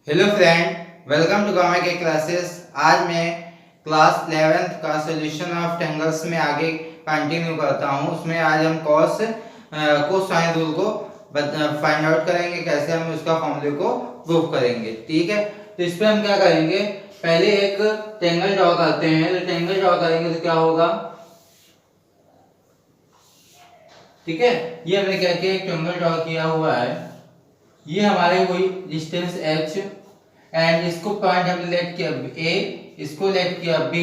Hello friend, welcome to गामा के classes. आज मैं क्लास 11th का सॉल्यूशन ऑफ ट्रायंगल्स में आगे कंटिन्यू करता हूं। उसमें आज हम कोसाइन रूल को फाइंड आउट करेंगे, कैसे हम उसका फॉर्मूले को प्रूव करेंगे। ठीक है, तो इस पे हम क्या करेंगे, पहले एक ट्रायंगल ड्रॉ करते हैं। तो ट्रायंगल ड्रॉ करेंगे तो क्या होगा, ठीक है। ये हमने क्या किया, एक ट्रायंगल ड्रॉ किया हुआ है। ये हमारे कोई डिस्टेंस h एंड इसको पॉइंट हमने लेट किया a, इसको लेट किया b,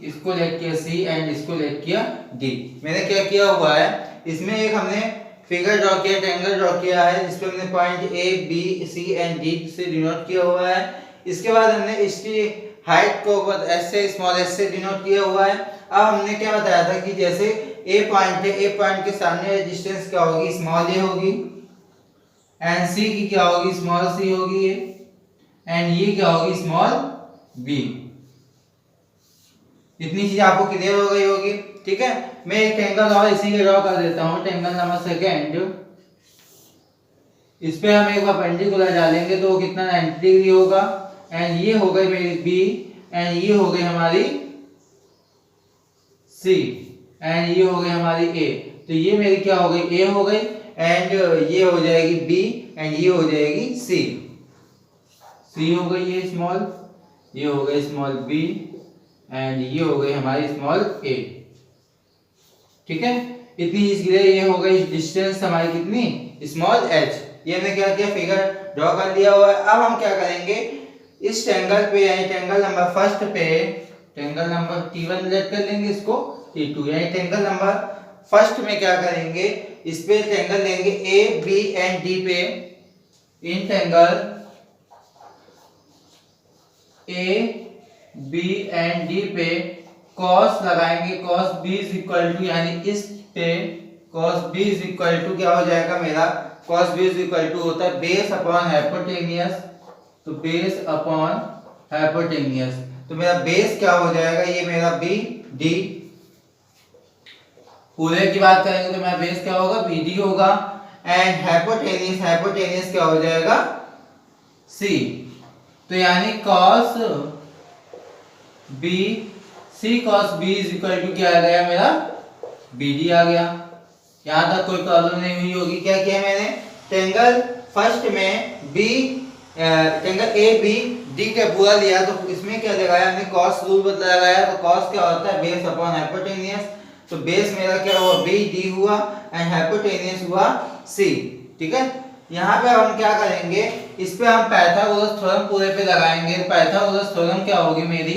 इसको लेट किया c एंड इसको लेट किया d। मैंने क्या किया हुआ है, इसमें एक हमने फिगर ड्रॉ किया, ट्रायंगल ड्रॉ किया है जिसपे हमने point a b c and d से डिनोट किया हुआ है। इसके बाद हमने इसकी हाइट को s से स्मॉल s से डिनोट किया हुआ है। अब हमने क्या बताया था कि जैसे a पॉइंट है, a पॉइंट के सामने डिस्टेंस क्या होगी, स्मॉल a होगी, एंड सी की क्या होगी, स्मॉल सी होगी ये, एंड ये क्या होगी, स्मॉल बी। इतनी चीज आपको क्लियर हो गई होगी। ठीक है, मैं एक ट्रायंगल और इसी के ड्रॉ कर देता हूं, ट्रायंगल नंबर सेकंड। इस पे हम एक परपेंडिकुलर डालेंगे तो वो कितना 90 डिग्री होगा, एंड ये हो गई मेरी बी, एंड ये हो गई हमारी सी, एंड ये हो गई हमारी ए। तो ये मेरी क्या हो गई, ए हो गई, एंड ये हो जाएगी बी, एंड ये हो जाएगी सी। सी हो गई ये स्मॉल, ये हो गई स्मॉल बी, एंड ये हो गई हमारी स्मॉल ए। ठीक है, इतनी चीज के लिए ये हो गई डिस्टेंस हमारी कितनी, स्मॉल h। ये हमने क्या किया, फिगर ड्रॉ कर लिया हुआ है। अब हम क्या करेंगे, इस ट्रायंगल पे यानी ट्रायंगल नंबर फर्स्ट पे ट्रायंगल नंबर T1 लेट कर लेंगे, इसको T2 यानी ट्रायंगल नंबर फर्स्ट में क्या करेंगे, इस पे ट्रायंगल लेंगे A B एंड D पे। In triangle A B and D पे cos लगाएंगे, cos B is equal to, यानी इस पे cos B is equal to क्या हो जाएगा मेरा, cos B is equal to होता है बेस अपॉन हाइपोटेनियस। तो बेस अपॉन हाइपोटेनियस, तो मेरा बेस क्या हो जाएगा, ये मेरा B D। पूरे की बात करेंगे तो मेरा बेस क्या होगा, BD होगा, एंड हाइपोटेनियस, हाइपोटेनियस क्या हो जाएगा, C। तो यानी cos B, C cos B is equal to क्या आ गया मेरा, BD आ गया। यहां तक कोई प्रॉब्लम नहीं हुई होगी। क्या किया मैंने, ट्रायंगल फर्स्ट में B triangle A B D का पूरा लिया, तो इसमें क्या लगाया हमने, cos रूल लगाया। तो cos क्या होता है, बेस अपॉन हाइपोटेनियस। तो बेस मेरा क्या हुआ, BD हुआ, एंड हाइपोटेनियस हुआ C। ठीक है, यहाँ पे हम क्या करेंगे, इस पे हम पाइथागोरस थ्योरम पूरे पे लगाएंगे। पाइथागोरस थ्योरम क्या होगी मेरी,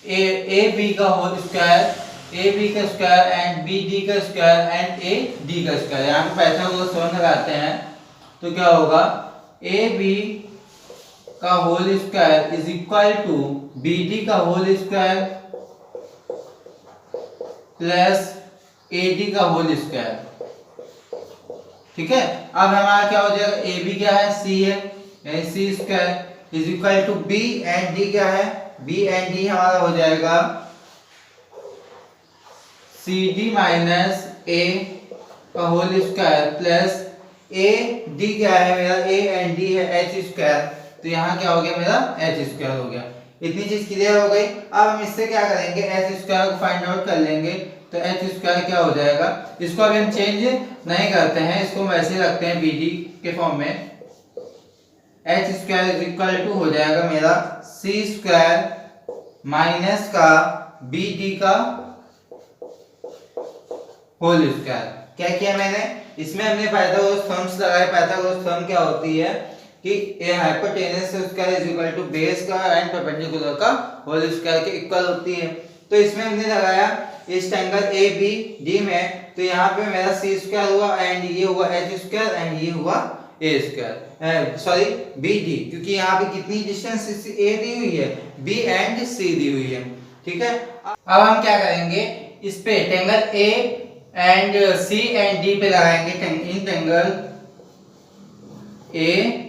ए बी का होल स्क्वायर, ए बी का स्क्वायर एंड बी डी का स्क्वायर एंड ए डी का स्क्वायर। यहाँ पे पाइथागोरस थ्योरम लगाते हैं तो क्या होगा, ए बी का whole square is equal to B D का whole square plus A D का होल स्क्वायर। ठीक है, अब हमारा क्या हो जाएगा, ए बी क्या है, सी है, यानी C square is equal to B and D क्या है, बी एंड डी हमारा हो जाएगा सी डी माइनस ए का whole square plus A D क्या है मेरा, ए एंड डी है एच स्क्वायर। तो यहाँ क्या हो गया मेरा, एच स्क्वायर हो गया। इतनी चीज क्लियर हो गई। अब हम इससे क्या करेंगे, एच स्क्वायर को फाइंड आउट कर लेंगे। तो एच स्क्वायर क्या हो जाएगा, इसको अभी हम चेंज नहीं करते हैं, इसको हम ऐसे रखते हैं BD के फॉर्म में। H square is equal to हो जाएगा मेरा सी स्क्वायर माइनस का BD का होल स्क्वायर। क्या किया मैंने, इसमें हमने पाइथागोरस थ्योरम लगाए। पाइथागोरस थ्योरम क्या होती है कि a hypotenuse square is equal to base का एंड परपेंडिकुलर का होल स्क्वायर के इक्वल होती है। तो इसमें हमने लगाया इस ट्रायंगल ए बी डी में, तो यहाँ पे मेरा सी स्क्वायर हुआ, एंड ये हुआ एच स्क्वायर, एंड ये हुआ ए स्क्वायर, सॉरी बी डी, क्योंकि यहाँ पे कितनी डिस्टेंस ए दी हुई है, बी एंड सी दी हुई है। ठीक है, अब हम क्या करेंगे, इस पे triangle A and C and D पे लगाएंगे। इन triangle A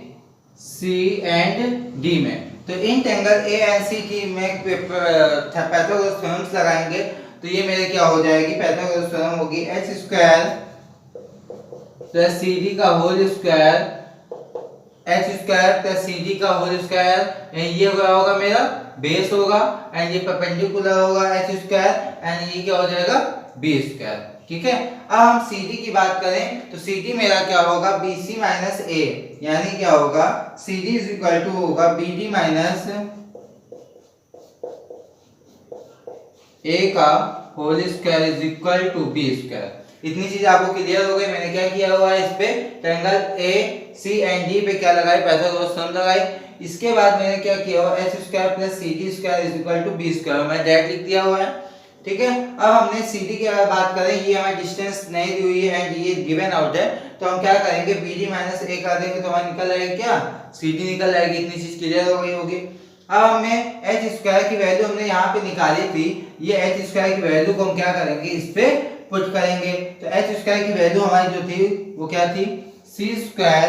C and D में, तो इन triangle A and C D में पाइथागोरस थ्योरम्स लगाएंगे। तो ये मेरे क्या हो जाएगी, पाइथागोरस थ्योरम होगी h square plus C D का whole square H square plus C D का होल स्क्वायर, ये क्या होगा मेरा बेस होगा, एंड ये परपेंडिकुलर होगा एच स्क्वायर, एंड ये क्या हो जाएगा बी स्क्वायर। ठीक है, अब हम सी डी की बात करें तो सी डी मेरा क्या होगा बी सी माइनस ए, यानी क्या होगा C D is equal to होगा बी डी माइनस ए का whole square is equal to B square. इतनी चीज आपको क्लियर हो गई। मैंने क्या किया हुआ है, इस पे triangle A C and D पे क्या लगाई, पाइथागोरस थ्योरम लगाई। इसके बाद मैंने क्या किया हुआ, H square plus C D square is equal to B square, मैं डायरेक्ट लिख दिया हुआ है। ठीक है, अब हमने सी डी की अगर बात करें, ये हमें डिस्टेंस नहीं दी हुई है एंड ये गिवन आउट है, तो हम क्या करेंगे बी डी माइनस ए कर देंगे तो हमारा निकल आएगा क्या सी डी निकल आएगी। इतनी चीज क्लियर हो गई होगी। अब हमने एच स्क्वायर की वैल्यू हमने यहाँ पे निकाली थी, ये एच स्क्वायर की वैल्यू को हम क्या करेंगे इस पे पुट करेंगे। तो एच स्क्वायर की वैल्यू हमारी जो थी वो क्या थी, C square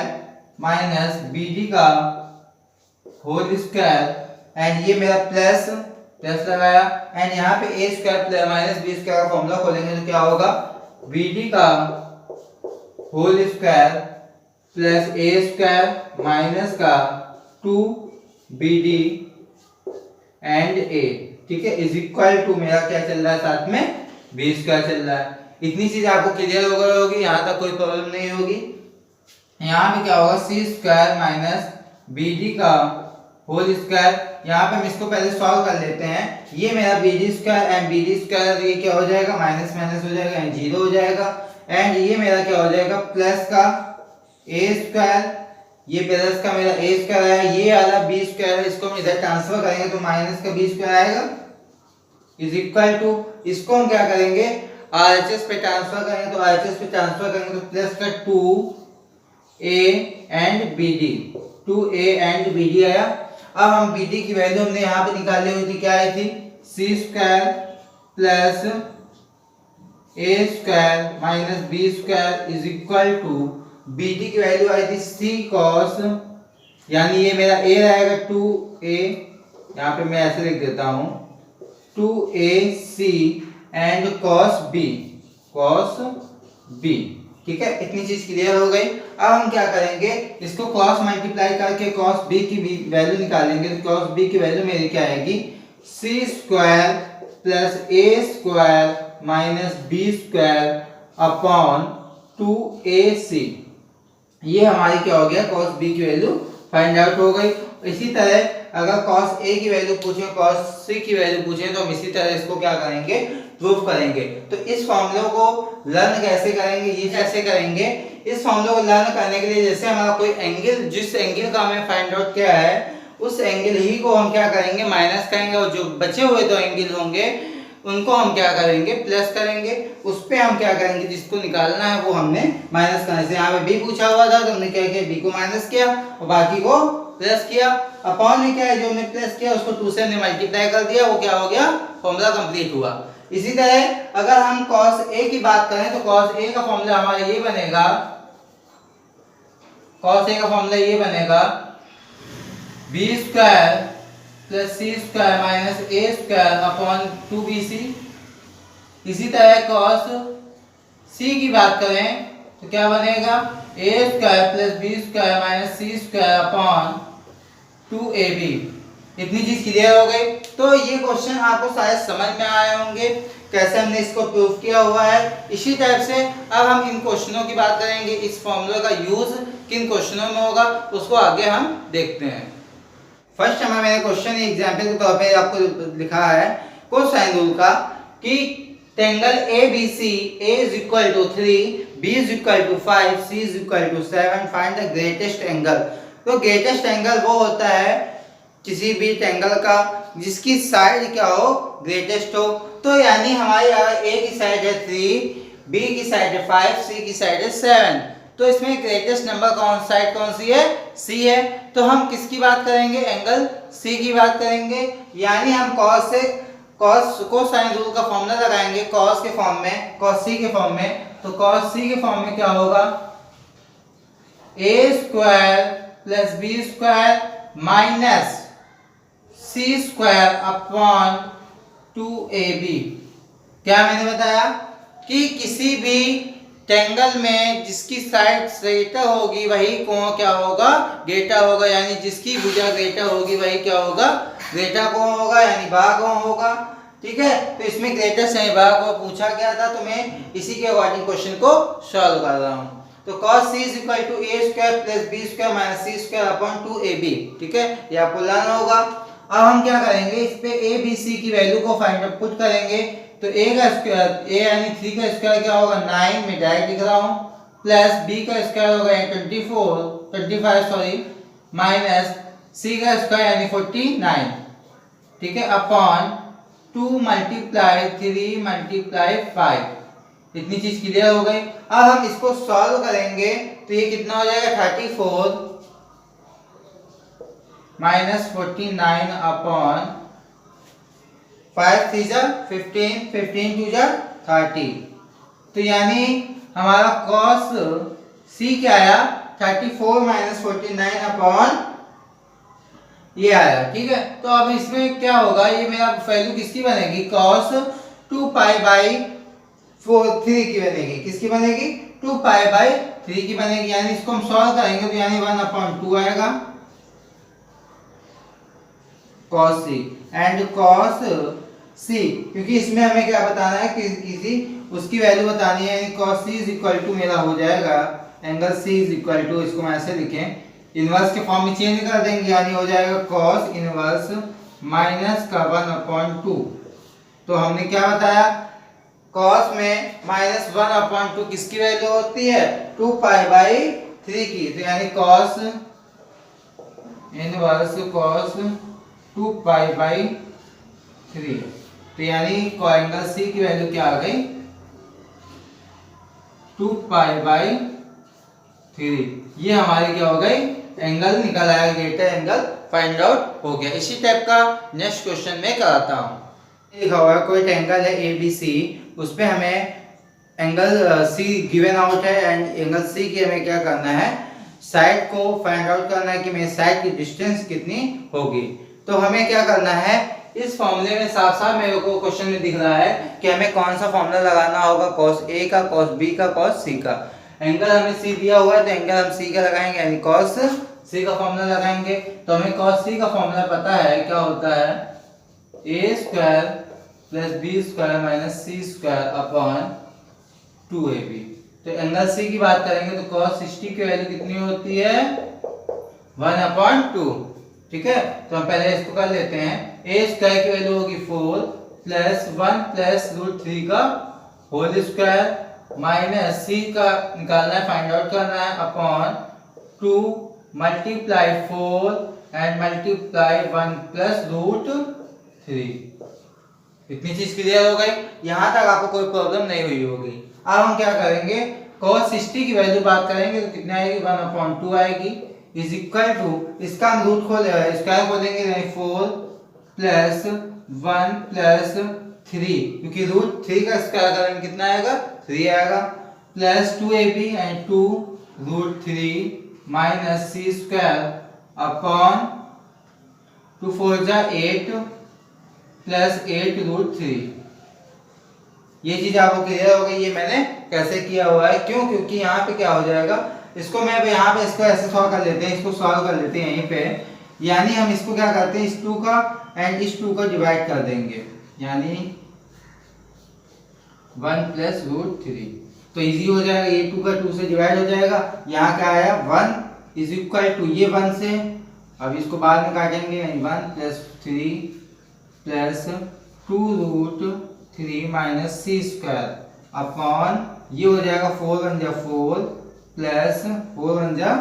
minus B D का होल स्क्वायर, एंड ये मेरा प्लस लगाया, एंड यहाँ पे ए स्क्वायर माइनस बी स्क्वायर का फॉर्मूला खोलेंगे तो क्या होगा बी डी का whole square plus A square minus का 2 बी डी एंड ए। ठीक है, इज इक्वल टू मेरा क्या चल रहा है साथ में बी स्क्वायर चल रहा है। इतनी चीज आपको क्लियर हो गई होगी, यहाँ तक कोई प्रॉब्लम नहीं होगी। यहाँ पे क्या होगा सी स्क्वायर माइनस बी डी का होल स्क्वायर, यहाँ पे हम इसको पहले सॉल्व कर लेते हैं। ये मेरा B D square and B D square, ये क्या हो जाएगा माइनस माइनस हो जाएगा एंड जीरो हो जाएगा, एंड ये मेरा क्या हो जाएगा प्लस का ए स्क्वायर, ये प्लस का मेरा ए स्क्वायर है, ये वाला बी स्क्वायर है, इसको हम इधर ट्रांसफर करेंगे तो माइनस का बी स्क्वायर आएगा इज इक्वल टू, इसको हम क्या करेंगे आरएचएस पे ट्रांसफर करेंगे, तो आरएचएस पे ट्रांसफर करेंगे तो प्लस का 2a and bd, 2a and bd आया। अब हम bd की वैल्यू हमने यहाँ पे निकाली हुई थी, क्या आई थी C square plus A square minus B square is equal to, bd की वैल्यू आई थी c cos, यानी ये मेरा a रहेगा 2a, यहाँ पे मैं ऐसे लिख देता हूँ 2ac एंड cos b। ठीक है, इतनी चीज क्लियर हो गई। अब हम क्या करेंगे, इसको क्रॉस मल्टीप्लाई करके cos b की वैल्यू निकालेंगे, तो cos b की वैल्यू मेरी क्या आएगी c square plus a square minus b square upon 2ac। ये हमारी क्या हो गया cos b की वैल्यू फाइंड आउट हो गई। इसी तरह अगर cos a की वैल्यू पूछे, cos c की वैल्यू पूछे, तो हम इसी तरह इसको क्या करेंगे प्रूफ करेंगे। तो इस फॉर्मूले को लर्न कैसे करेंगे, ये कैसे करेंगे, इस फॉर्मूले को लर्न करने के लिए जैसे हमारा कोई एंगल, जिस एंगल का हमें फाइंड आउट किया है उस एंगल ही को हम क्या करेंगे माइनस करेंगे, और जो बचे हुए दो एंगल होंगे उनको हम क्या करेंगे प्लस करेंगे। उस पे हम क्या करेंगे, जिसको निकालना है वो हमने माइनस करने से, यहाँ पे बी पूछा हुआ था तो हमने क्या किया बी को माइनस किया और बाकी को प्लस किया। अपॉन में क्या है जो हमने प्लस किया उसको 2 से हमने मल्टीप्लाई कर दिया, वो क्या हो गया फॉर्मूला कंप्लीट हुआ। इसी तरह अगर हम cos a की बात करें तो cos a का फॉर्मूला हमारा ये बनेगा, cos a का फॉर्मूला ये बनेगा b square plus c square minus a square upon 2bc। इसी तरह cos c की बात करें तो क्या बनेगा a square plus b square minus c square upon 2ab। इतनी चीज क्लियर हो गई। तो ये क्वेश्चन आपको शायद समझ में आए होंगे कैसे हमने इसको प्रूफ किया हुआ है। इसी टाइप से अब हम इन क्वेश्चनों की बात करेंगे, इस फॉर्मूले का यूज किन क्वेश्चनों में होगा उसको आगे हम देखते हैं। फर्स्ट हमें मैंने क्वेश्चन एग्जांपल के तौर पे आपको लिखा है कोसाइन रूल का कि triangle ABC A is equal to 3, B is equal to 5, C is equal to 7, find the greatest angle। तो ग्रेटेस्ट एंगल वो होता है किसी भी ट्रायंगल का जिसकी साइड क्या हो ग्रेटेस्ट हो। तो यानी हमारी अगर A की साइड है 3, B की साइड है 5, C की साइड है 7, तो इसमें ग्रेटेस्ट नंबर साइड कौन सी है C है। तो हम किसकी बात करेंगे एंगल C की बात करेंगे। यानी हम cos से कोसाइन रूल का फॉर्मूला लगाएंगे cos के फॉर्म में, cos C के फॉर्म में। तो cos C के फॉर्म में क्या होगा a square plus b square minus c square upon 2ab। क्या मैंने बताया कि किसी भी ट्रायंगल में जिसकी साइड ग्रेटर होगी वही कोण क्या होगा, ग्रेटर होगा, यानी जिसकी भुजा ग्रेटर होगी वही क्या होगा, ग्रेटर कोण होगा, यानी बाकोण होगा। ठीक है, तो इसमें ग्रेटर से बाकोण पूछा गया था, तो मैं इसी के अकॉर्डिंग क्वेश्चन को सॉल्व कर रहा हूँ। तो cos c is equal to a square plus b square minus c square upon 2ab। ठीक है, ये आपको लाना होगा। अब हम क्या करेंगे, इस पे a b c की वैल्यू को फाइंड आउट पुट करेंगे। तो a का स्क्वायर, a यानी 3 का स्क्वायर क्या होगा 9, में डायरेक्ट लिख रहा हूं, प्लस b का स्क्वायर होगा 25 सॉरी, माइनस c का स्क्वायर यानी 49। ठीक है, अपॉन 2 मल्टीप्लाई 3 मल्टीप्लाई 5। इतनी चीज क्लियर हो गई। अब हम इसको सॉल्व करेंगे तो ये कितना हो जाएगा 34 माइनस 49 अपॉन 5 3 जा 15, 15 2 जा 30। तो यानी हमारा cos c क्या आया 34 माइनस 49 अपॉन ये आया। ठीक है, तो अब इसमें क्या होगा, ये मेरा वैल्यू किसकी बनेगी, cos 2 पाई बाई 3 की बनेगी। किसकी बनेगी, 2 पाई बाई 3 की बनेगी। यानी इसको हम सॉल्व करेंगे तो यानी 1 अपॉन 2 आएगा cos c and cos c, क्योंकि इसमें हमें क्या बताना है कि किसी उसकी वैल्यू बतानी है, यानी cos c is equal to मेरा हो जाएगा angle c is equal to, इसको मैं ऐसे लिखें, इनवर्स के फॉर्म में चेंज कर देंगे, यानी हो जाएगा cos इनवर्स माइनस का 1 अपॉन 2। तो हमने क्या बताया, cos में माइनस 1 अपॉन 2 किसकी वैल्यू होती है, 2 पाई बाई 3 की। तो यानी cos inverse cos 2 pi by 3। तो यानी एंगल C की वैल्यू क्या आ गई, 2 पाई बाई 3। ये हमारी क्या हो गई, एंगल निकल आया, ग्रेटर एंगल फाइंड आउट हो गया। इसी टाइप का नेक्स्ट क्वेश्चन में कराता हूँ। लिखा हुआ है कोई ट्रायंगल है ABC, उस पे हमें एंगल C गिवन आउट है एंड एंगल C की हमें क्या करना है, साइड को फाइंड आउट करना है कि मेरे साइड की डिस्टेंस कितनी होगी। तो हमें क्या करना है, इस फॉर्मूले में साफ साफ मेरे को क्वेश्चन में दिख रहा है कि हमें कौन सा फॉर्मूला लगाना होगा, cos A का, cos B का, cos C का। एंगल हमें C दिया हुआ है तो एंगल हम C का लगाएंगे, यानी cos C का फॉर्मूला लगाएंगे। तो हमें cos C का फॉर्मूला पता है, क्या होता है, a square plus b square minus c square upon 2ab। तो एंगल C की बात करेंगे तो cos 60 की वैल्यू कितनी होती है, 1 अपॉन 2। ठीक है, तो हम पहले इसको कर लेते हैं। a स्क्वायर की वैल्यू होगी 4 प्लस 1 प्लस रूट 3 का होल स्क्वायर माइनस c का निकालना है, फाइंड आउट करना है, upon 2 multiply 4 and multiply 1 plus root 3। इतनी चीज क्लियर हो गई, यहां तक आपको कोई प्रॉब्लम नहीं हुई होगी। अब हम क्या करेंगे, cos 60 की वैल्यू बात करेंगे तो कितना आएगी, 1 अपॉन 2 आएगी, इज इक्वल टू, इसका हम रूट खोले स्क्वायर खोलेंगे, यानी 4 प्लस 1 प्लस 3, क्योंकि रूट 3 का स्क्वायर करेंगे कितना आएगा, 3 आएगा, plus 2ab and 2 root 3 minus c square upon 2 4 जा 8 प्लस 8 रूट 3। ये चीज आपको क्लियर हो गई, ये मैंने कैसे किया हुआ है, क्यों, क्योंकि यहाँ पे क्या हो जाएगा, इसको मैं यहाँ पे इसको ऐसे सॉल्व कर लेते हैं, इसको सॉल्व कर लेते हैं यहीं पे, यानी हम इसको क्या करते हैं, इस 2 का एंड इस 2 का डिवाइड कर देंगे, यानी 1 प्लस रूट 3। तो इजी हो जाएगा, ये 2 का 2 से डिवाइड हो जाएगा, यहाँ क्या आया 1 इज इक्वल टू ये 1 से, अब इसको बाद में काटेंगे, यानी 1 plus 3 plus 2 root 3 minus c square upon ये हो जाएगा 4 1 जा 4 प्लस 4 1 जा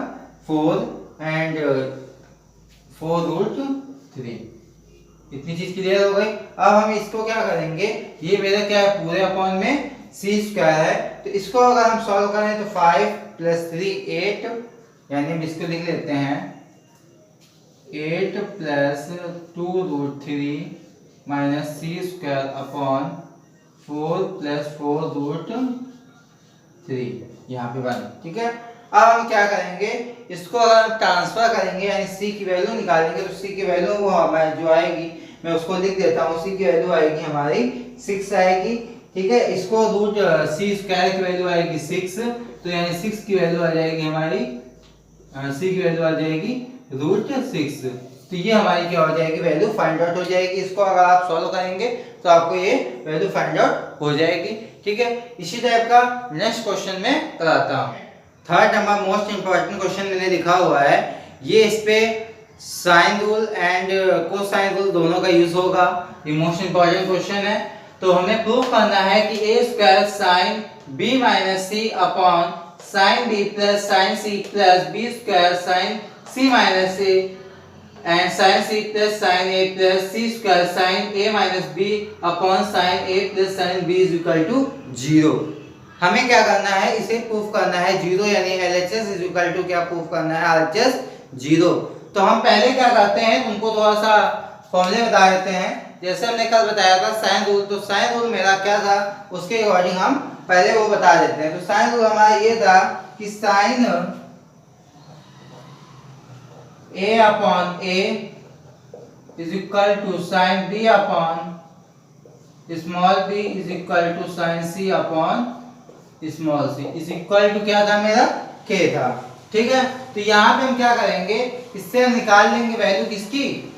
4 एंड 4 रूट 3। इतनी चीज क्लियर हो गई। अब हम इसको क्या करेंगे, ये मेरा क्या है, पूरे अपॉन में c स्क्वायर है, तो इसको अगर हम सॉल्व करें तो 5 प्लस 3 8, यानी हम इसको लिख लेते हैं 8 plus 2 root 3 minus c square upon 4 plus 4 root 3, यहाँ पे 1। ठीक है, अब हम क्या करेंगे, इसको अगर हम ट्रांसफर करेंगे, यानी c की वैल्यू निकालेंगे, तो c की वैल्यू वो हमारी जो आएगी, मैं उसको लिख देता हूँ, c की वैल्यू आएगी हमारी 6 आएगी। ठीक है, इसको रूट सी स्क्वायर की वैल्यू आएगी 6, तो यानी 6 की वैल्यू आ जाएगी हमारी, सी की वैल्यू आ जाएगी रूट 6। तो ये हमारी क्या हो जाएगी, वैल्यू फाइंड आउट हो जाएगी। इसको अगर आप सॉल्व करेंगे तो आपको ये वैल्यू फाइंड आउट हो जाएगी। ठीक है, इसी टाइप का नेक्स्ट क्वेश्चन में कराता हूँ। Third number most important question मैंने लिखा हुआ है, ये इस पे sine rule and cosine rule दोनों का यूज होगा। ये मोस्ट इंपॉर्टेंट क्वेश्चन है। तो हमें प्रूव करना है कि A square sine B minus C upon sine B plus sine C plus B square sine C minus A and sine C plus sine A plus C square sine A minus B upon sine A plus sine B is equal to 0। हमें क्या करना है, इसे proof करना है 0, यानी LHS is equal to क्या proof करना है, RHS 0। तो हम पहले क्या करते हैं, तुमको थोड़ा सा फॉर्मूले बता देते हैं। जैसे हमने कल बताया था साइन रूल, तो साइन रूल मेरा क्या था उसके अकॉर्डिंग हम पहले वो बता देते हैं। तो साइन रूल हमारा ये था कि sine A upon A is equal to sine B upon small b is equal to sine C upon small c is equal to क्या था मेरा, K था। ठीक है, तो यहाँ पे हम क्या करेंगे, इससे हम निकाल लेंगे वैल्यू किसकी,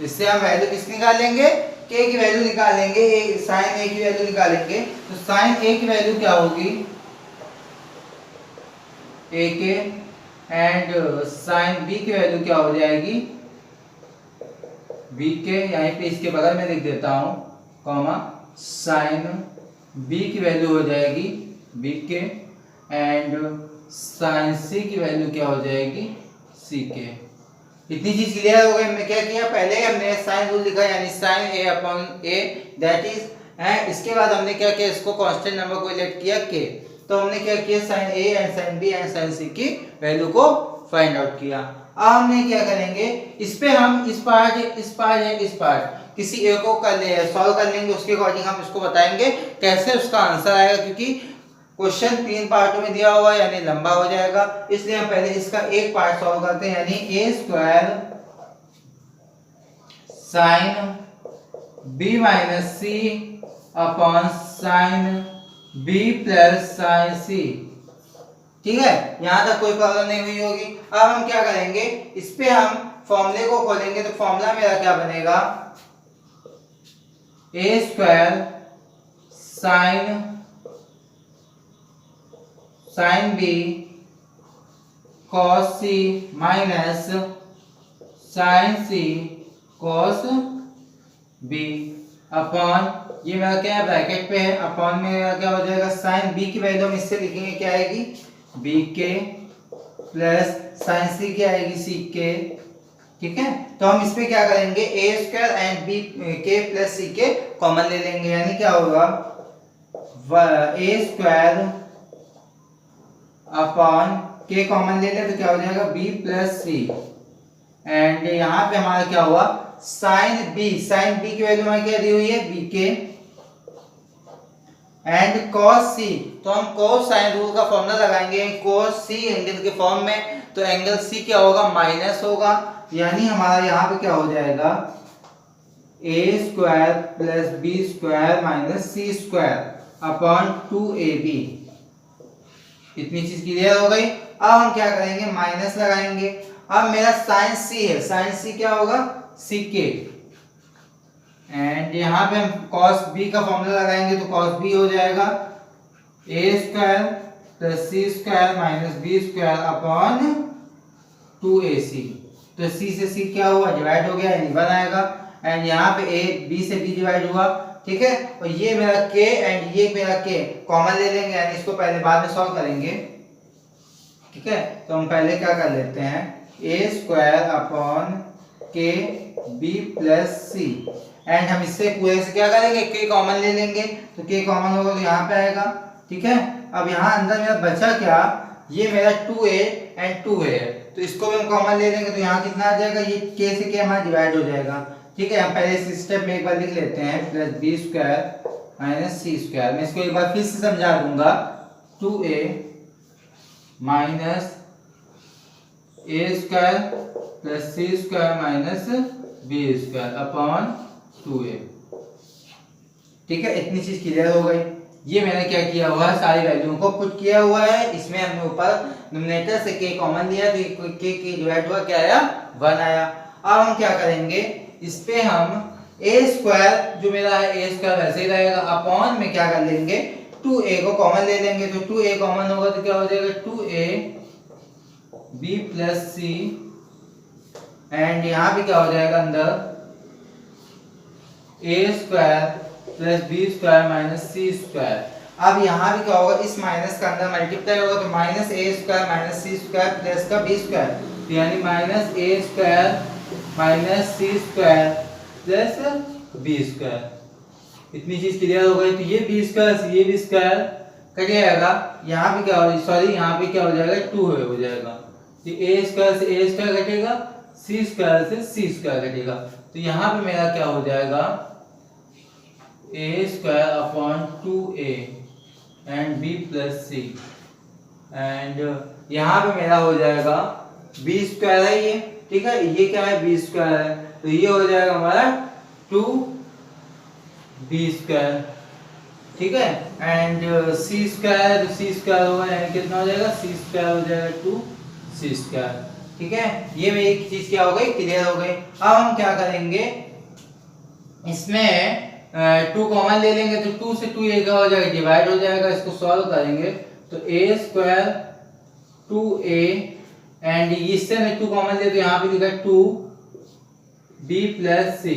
इससे हम वैल्यू किसकी निकाल लेंगे, K की वैल्यू निकालेंगे, साइन A की वैल्यू निकालेंगे। तो साइन A की वैल्यू क्या होगी, AK, एंड साइन B की वैल्यू क्या हो जाएगी, BK। यहीं पे इसके बगल में लिख देता हूँ कॉमा, साइन B की वैल्यू हो जाएगी BK एंड साइन C की वैल्यू क्या हो जाएगी CK। इतनी चीज क्लियर हो गई। हमने क्या किया, पहले हमने साइन रूल लिखा यानी sine A upon A that is, and इसके बाद हमने क्या किया, इसको कांस्टेंट नंबर को लेट किया K। तो हमने क्या किया, sine A and sine B and sine C की वैल्यू को फाइंड आउट किया। अब हमने क्या करेंगे, इस पे हम इस पार्ट किसी एक को कर ले सॉल्व कर लेंगे, उसके अकॉर्डिंग हम इसको बताएंगे कैसे उसका आंसर आएगा, क्योंकि क्वेश्चन 3 पार्टों में दिया हुआ है यानी लंबा हो जाएगा। इसलिए हम पहले इसका एक पार्ट सॉल्व करते हैं, यानी a square sine b minus C upon sine b plus sine c। ठीक है, यहां तक कोई प्रॉब्लम नहीं हुई होगी। अब हम क्या करेंगे, इस पे हम फॉर्मूले को खोलेंगे। तो फॉर्मूला मेरा क्या बनेगा, a square sine b cos c minus sine c cos b upon, ये मेरा क्या है ब्रैकेट पे है, अपॉन में मेरा क्या हो जाएगा, साइन b की वैल्यू हम इससे लिखेंगे क्या आएगी, bk प्लस साइन c की आएगी ck। ठीक है, तो हम इस पे क्या करेंगे, a square and b k plus ck common ले लेंगे, यानी क्या होगा, a square upon k common ले ले तो क्या हो जाएगा b प्लस c, एंड यहाँ पे हमारा क्या हुआ, साइन b की वैल्यू हमारी क्या दी हुई है bk एंड cos c। तो हम cos साइन रूल का फॉर्मूला लगाएंगे cos c एंगल के फॉर्म में, तो एंगल c क्या होगा, माइनस होगा, यानी हमारा यहाँ पे क्या हो जाएगा, a square plus b square minus c square upon 2ab। इतनी चीज क्लियर हो गई। अब हम क्या करेंगे, माइनस लगाएंगे। अब मेरा साइन c है, साइन c क्या होगा, ck, एंड यहाँ पे हम cos b का फॉर्मूला लगाएंगे तो cos b हो जाएगा a square plus c square minus b square upon 2ac। तो c से c क्या हुआ, डिवाइड हो गया यानी 1 आएगा, एंड यहाँ पे a b से b डिवाइड हुआ। ठीक है, और ये मेरा k एंड ये मेरा k कॉमन ले लेंगे, यानी इसको पहले बाद में सॉल्व करेंगे। ठीक है, तो हम पहले क्या कर लेते हैं, a square upon k b plus c, and हम इससे पूरे से क्या करेंगे, k कॉमन ले लेंगे, तो k कॉमन होगा तो यहाँ पे आएगा। ठीक है, अब यहाँ अंदर मेरा बचा क्या, ये मेरा 2a एंड 2a है, तो इसको भी हम कॉमन ले लेंगे, तो यहाँ कितना आ जाएगा, ये k से k हमारा डिवाइड हो जाएगा। ठीक है, हम पहले इस स्टेप में एक बार लिख लेते हैं, plus b square minus c square. मैं इसको एक बार फिर से समझा दूंगा, 2a minus a square plus c square minus b square upon 2a। ठीक है, इतनी चीज क्लियर हो गई। ये मैंने क्या किया हुआ है, सारी वैल्यूओं को पुट किया हुआ है। इसमें हमने ऊपर डिनोमिनेटर से k कॉमन लिया तो k डिवाइड हुआ, क्या आया, 1 आया। अब हम क्या करेंगे, इस पे हम a स्क्वायर जो मेरा है a स्क्वायर वैसे ही रहेगा, अपॉन में क्या कर लेंगे 2a को कॉमन ले लेंगे। तो 2a कॉमन होगा तो क्या हो जाएगा 2a b plus C, and यहाँ पे क्या हो जाएगा अंदर a square plus B square minus C square. अब यहाँ भी क्या होगा, इस माइनस का अंदर मल्टीप्लाई होगा तो minus a square minus C square plus का b स्क्वायर, तो यानी minus a square minus C square plus b square. इतनी चीज क्लियर हो गई। तो ये b स्क्वायर से ये b स्क्वायर कट जाएगा, यहाँ पे क्या हो, सॉरी यहाँ पे क्या हो जाएगा 2 हो जाएगा। तो a स्क्वायर से a स्क्वायर कटेगा, c स्क्वायर से c स्क्वायर कटेगा। तो यहाँ पे मेरा क्या हो जाएगा a square upon 2a and b plus C, and यहाँ पे मेरा हो जाएगा b स्क्वायर है ये, ठीक है, ये क्या है b स्क्वायर है, तो ये हो जाएगा हमारा 2b स्क्वायर, ठीक है, एंड c स्क्वायर, तो c स्क्वायर होगा यानी कितना हो जाएगा c स्क्वायर हो जाएगा 2c स्क्वायर, ठीक है। ये मेरी एक चीज क्या हो गई, क्लियर हो गई। अब हम क्या करेंगे, इसमें 2 कॉमन ले लेंगे तो 2 से 2 ये क्या हो जाएगा, डिवाइड हो जाएगा। इसको सॉल्व करेंगे तो a स्क्वायर 2a, एंड इससे मैं 2 कॉमन ले तो यहाँ पे लिखा 2b प्लस सी,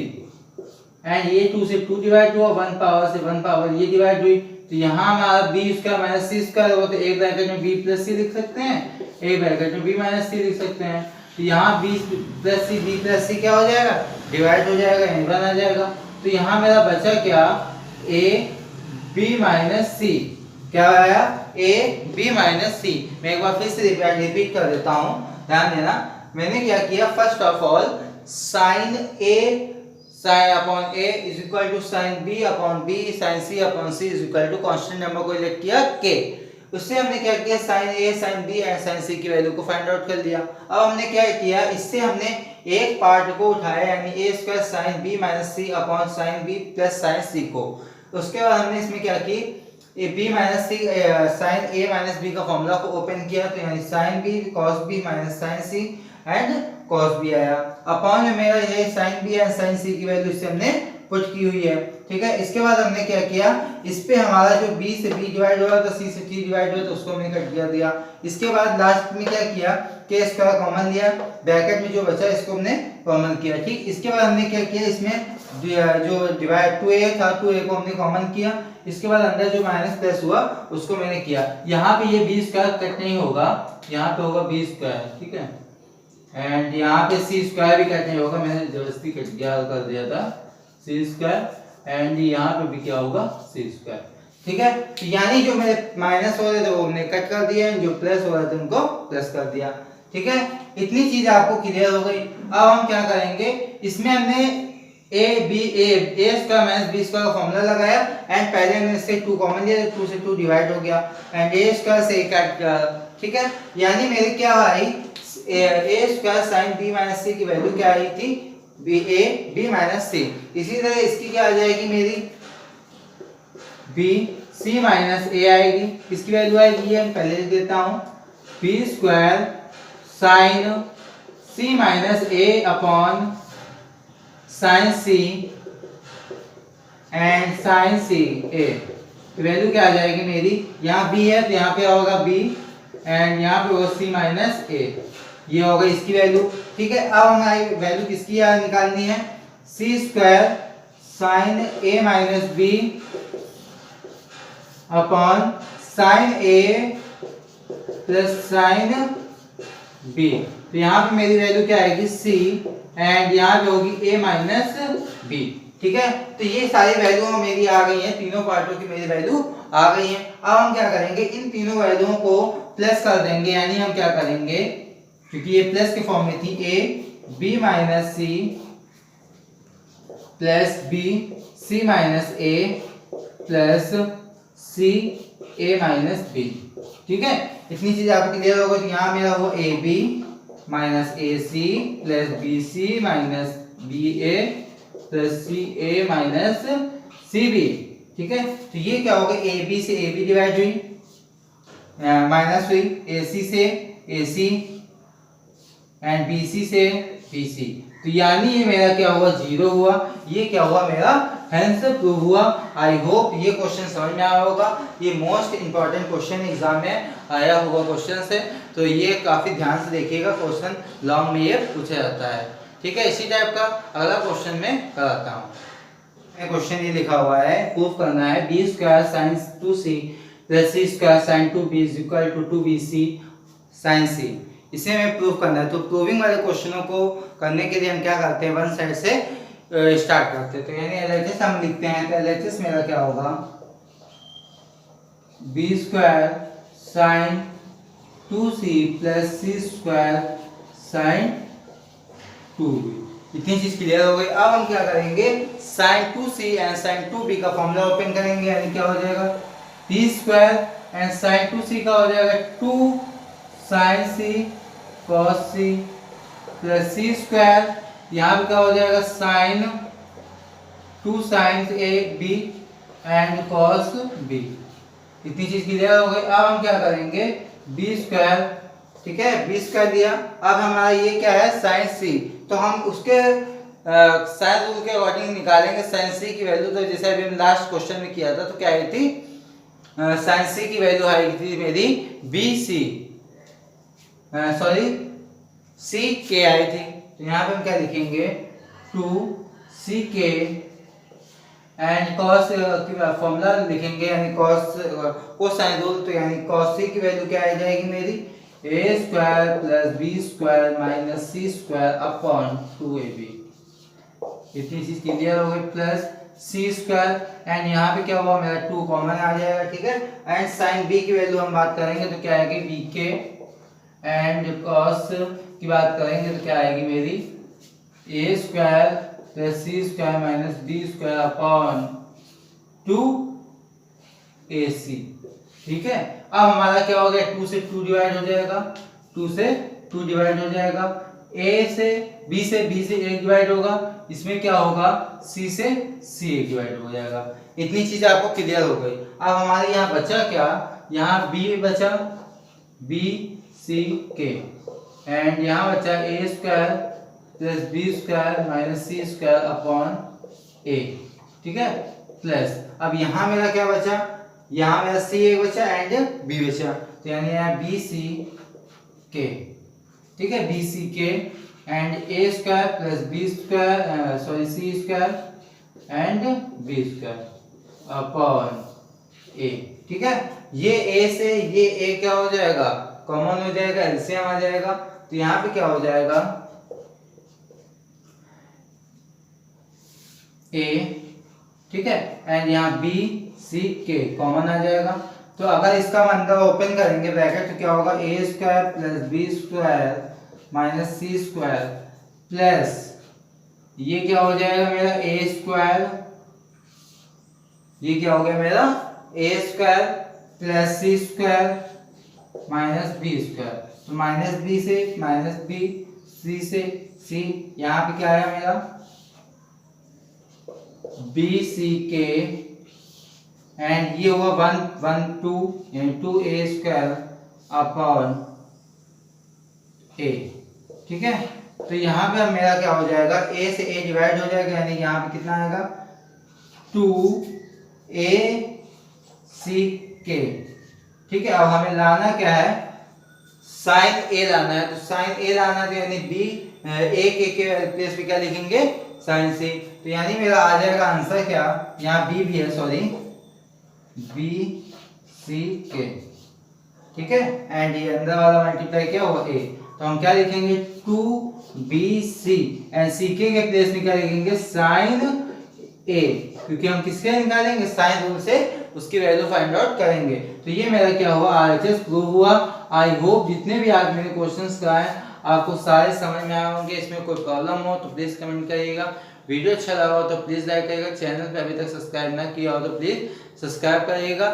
एंड ये 2 से 2 डिवाइड हुआ, 1 पावर से 1 पावर ये डिवाइड हुई, तो यहाँ हमारा b square minus C square होगा, तो एक ब्रैकेट में b प्लस सी लिख सकते हैं, एक ब्रैकेट में b माइनस सी लिख सकते हैं। तो यहाँ b प्लस सी क्या हो जाएगा, डिवाइड हो जाएगा, यानी 1 आ जाएगा। तो यहाँ मेरा बचा क्या, a b माइनस सी, क्या आया a b माइनस सी। मैं एक बार फिर से रिपीट कर देता हूँ, ध्यान देना। मैंने क्या किया, first of all sine a sine upon a is equal to sine b upon b, sine c upon c is equal to constant number को इलेक्ट किया k। उससे हमने क्या किया, sine a sine b and sine c की value को find out कर लिया। अब हमने क्या किया, इससे हमने एक पार्ट को उठाया, यानी a square sine b minus c upon sine b plus sine c को। उसके बाद हमने इसमें क्या की, b minus c sine a minus b का फॉर्मूला को ओपन किया, तो यानी sine b cos b minus sine c and cos b आया। अपॉन में मेरा ये sine b and sine c की वैल्यू इससे हमने पुट की हुई है, ठीक है। इसके बाद हमने क्या किया, इस पे हमारा जो b से b डिवाइड हुआ तो c से t डिवाइड हुआ, तो उसको हमने कट कर दिया। इसके बाद लास्ट में क्या किया, k स्क्वायर कॉमन लिया, ब्रैकेट में जो बचा इसको हमने कॉमन किया, ठीक। इसके बाद हमने क्या किया, इसमें जो डिवाइड 2a था 2a को हमने कॉमन किया। इसके बाद अंदर जो माइनस प्लस हुआ उसको मैंने किया। यहाँ पे ये b स्क्वायर कट नहीं होगा, यहाँ पे होगा b स्क्वायर, ठीक है, एंड यहाँ पे c स्क्वायर भी कट नहीं होगा, मैंने जबरदस्ती कट कर दिया था c स्क्वायर, एंड यहाँ पे भी क्या होगा c स्क्वायर, ठीक है। तो यानी जो मेरे माइनस हो रहे थे वो हमने कट कर दिया, जो प्लस हो रहे थे उनको प्लस कर दिया, ठीक है। इतनी चीज आपको क्लियर हो गई। अब हम क्या करेंगे, इसमें हमने a square minus b square का फॉर्मूला लगाया, एंड पहले हमने इससे 2 कॉमन लिया, 2 से 2 डिवाइड हो गया, एंड a स्क्वायर से a कट, ठीक है। यानी मेरी क्या आई, a square sine b minus c की वैल्यू क्या आई थी, b माइनस c। इसी तरह इसकी क्या आ जाएगी, मेरी b c माइनस a आएगी। इसकी वैल्यू आएगी, ये हम पहले लिख देता हूँ, b square sine c minus a upon sine c and sine c a। Value क्या आ जाएगी मेरी, यहाँ b है तो यहाँ पे होगा b, एंड यहाँ पे होगा c माइनस a, ये होगा इसकी वैल्यू, ठीक है। अब हमारी वैल्यू किसकी निकालनी है, c square sine a minus b upon sine a plus sign b। तो यहाँ पे मेरी वैल्यू क्या आएगी c, एंड यहाँ पे होगी a माइनस b, ठीक है। तो ये सारी वैल्यू मेरी आ गई हैं, तीनों पार्टों की मेरी वैल्यू आ गई हैं। अब हम क्या करेंगे, इन तीनों वैल्यूओं को प्लस कर देंगे, यानी हम क्या करेंगे, क्योंकि ये प्लस के फॉर्म में थी, a b minus c plus b c minus a plus c a minus b, ठीक है। इतनी चीज आपको क्लियर होगा। तो यहाँ मेरा वो A B minus A C plus B C minus B A plus C A minus C B, ठीक है। तो ये क्या होगा, ए बी से ए बी डिवाइड हुई, माइनस हुई, ए सी से ए सी एंड बी सी से बी सी। तो यानी ये मेरा क्या हुआ, 0 हुआ। ये क्या हुआ मेरा, हेंस प्रूव हुआ। आई होप ये क्वेश्चन समझ में आया होगा। ये मोस्ट इंपॉर्टेंट क्वेश्चन एग्जाम में आया हुआ क्वेश्चन है, तो ये काफी ध्यान से देखिएगा, क्वेश्चन लॉन्ग में ये पूछा जाता है। ठीक है, इसी टाइप का अगला क्वेश्चन में कराता हूँ। क्वेश्चन ये लिखा हुआ है, प्रूफ करना है B square sine 2c plus C square sine 2b is equal to 2bc sine c। इसे हमें प्रूफ करना है। तो प्रूविंग वाले क्वेश्चनों को करने के लिए हम क्या करते हैं, वन साइड से स्टार्ट करते हैं। तो यानी एलएचएस हम लिखते हैं, तो एलएचएस मेरा क्या होगा, B square sine 2c plus C square sine 2b। इतनी चीज क्लियर हो गई। अब हम क्या करेंगे, sign 2c and sign 2b का फॉर्मूला ओपन करेंगे, यानी क्या हो जाएगा, b square and sign 2c का हो जाएगा 2 sine c cos c plus c square, यहाँ पे क्या हो जाएगा, sine 2 sine a b and cos b। इतनी चीज क्लियर हो गई। अब हम क्या करेंगे, b स्क्वायर, ठीक है, b स्क्वायर दिया। अब हमारा ये क्या है, साइन c, तो हम उसके साइन रूल के अकॉर्डिंग निकालेंगे साइन c की वैल्यू। तो जैसे अभी हम लास्ट क्वेश्चन में किया था, तो क्या आई थी, साइन c की वैल्यू आई थी मेरी bc, सॉरी ck आई थी। तो यहाँ पे हम क्या लिखेंगे, 2ck एंड cos की फॉर्मूला लिखेंगे, यानी कोसाइन रूल। तो यानी cos c की वैल्यू क्या आ जाएगी मेरी, a square plus b square minus c square upon 2ab। इतनी चीज क्लियर हो गई। प्लस c स्क्वायर एंड यहाँ पे क्या हुआ, मेरा 2 कॉमन आ जाएगा, ठीक है। एंड साइन b की वैल्यू हम बात करेंगे तो क्या आएगी, bk एंड cos की बात करेंगे तो क्या आएगी मेरी, a square plus c square minus b square upon 2ac। ठीक है, अब हमारा क्या हो गया, 2 से 2 डिवाइड हो जाएगा, 2 से 2 डिवाइड हो जाएगा, a से b से 1 डिवाइड होगा, इसमें क्या होगा, c से c 1 डिवाइड हो जाएगा। इतनी चीज आपको क्लियर हो गई। अब हमारे यहाँ बचा क्या, यहाँ b बचा, b c k एंड यहाँ बचा a square plus b square minus c square upon a। ठीक है, प्लस अब यहाँ मेरा क्या बचा, यहाँ मेरा c एक बचा एंड b बचा, तो यानी यहाँ b c k, ठीक है, b c k and a square plus b square, sorry c square and b square upon a। ठीक है, ये a से ये a क्या हो जाएगा, कॉमन हो जाएगा, एलसीएम आ जाएगा। तो यहाँ पे क्या हो जाएगा, a, ठीक है, एंड यहाँ b c k कॉमन आ जाएगा। तो अगर इसका मतलब ओपन करेंगे ब्रैकेट, तो क्या होगा, a square plus b square minus c square plus ये क्या हो जाएगा मेरा a स्क्वायर, ये क्या हो गया मेरा a square plus c square minus b square. तो माइनस b से माइनस b, c से c, यहाँ पे क्या आया मेरा b c k एंड ये हुआ 1 1 2 यानी 2a स्क्वायर अपॉन a। ठीक है, तो यहाँ पे अब मेरा क्या हो जाएगा, a से a डिवाइड हो जाएगा, यानी यहाँ पे कितना आएगा, 2a c k। ठीक है, अब हमें लाना क्या है, साइन a लाना है। तो साइन a लाना है, तो यानी b a के प्लेस पे क्या लिखेंगे, साइन c। तो यानी मेरा आ जाएगा आंसर क्या, यहाँ b भी है, सॉरी b c k। ठीक है, एंड ये अंदर वाला मल्टीप्लाई क्या होगा a। तो हम क्या लिखेंगे, 2bc एंड ck के प्लेस में क्या लिखेंगे, साइन a, क्योंकि हम किसके निकालेंगे, साइन रूल से उसकी वैल्यू फाइंड आउट करेंगे। तो ये मेरा क्या हुआ, आरएचएस प्रूव हुआ। आई होप जितने भी आज मैंने क्वेश्चंस कराए आपको सारे समझ में आए होंगे। इसमें कोई प्रॉब्लम हो तो प्लीज कमेंट करिएगा। वीडियो अच्छा लगा हो तो प्लीज लाइक करिएगा। चैनल पे अभी तक सब्सक्राइब ना किया हो तो प्लीज सब्सक्राइब करिएगा।